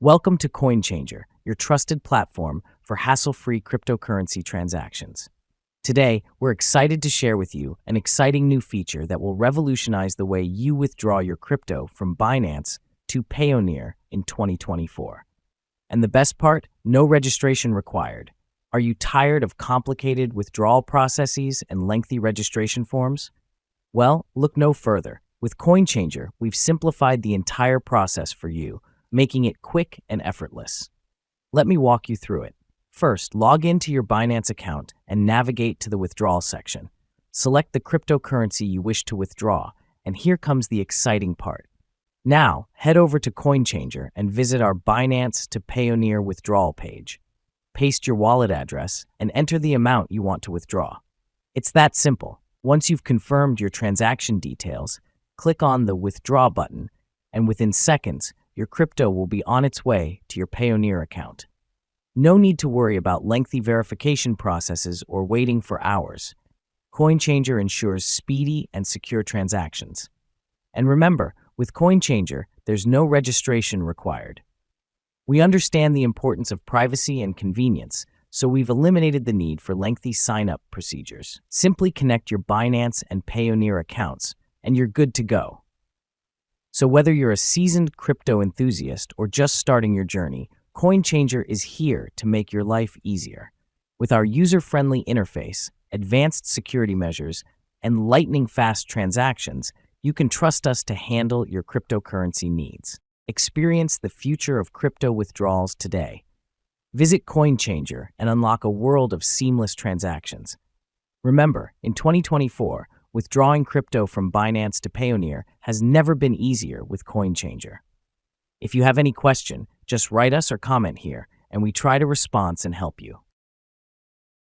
Welcome to CoinChanger, your trusted platform for hassle-free cryptocurrency transactions. Today, we're excited to share with you an exciting new feature that will revolutionize the way you withdraw your crypto from Binance to Payoneer in 2024. And the best part? No registration required. Are you tired of complicated withdrawal processes and lengthy registration forms? Well, look no further. With CoinChanger, we've simplified the entire process for you, making it quick and effortless. Let me walk you through it. First, log into your Binance account and navigate to the withdrawal section. Select the cryptocurrency you wish to withdraw, and here comes the exciting part. Now, head over to CoinChanger and visit our Binance to Payoneer withdrawal page. Paste your wallet address and enter the amount you want to withdraw. It's that simple. Once you've confirmed your transaction details, click on the Withdraw button, and within seconds, your crypto will be on its way to your Payoneer account. No need to worry about lengthy verification processes or waiting for hours. CoinChanger ensures speedy and secure transactions. And remember, with CoinChanger, there's no registration required. We understand the importance of privacy and convenience, so we've eliminated the need for lengthy sign-up procedures. Simply connect your Binance and Payoneer accounts, and you're good to go. So whether you're a seasoned crypto enthusiast or just starting your journey, CoinChanger is here to make your life easier. With our user-friendly interface, advanced security measures, and lightning-fast transactions, you can trust us to handle your cryptocurrency needs. Experience the future of crypto withdrawals today. Visit CoinChanger and unlock a world of seamless transactions. Remember, in 2024, withdrawing crypto from Binance to Payoneer has never been easier with CoinChanger. If you have any question, just write us or comment here, and we try to respond and help you.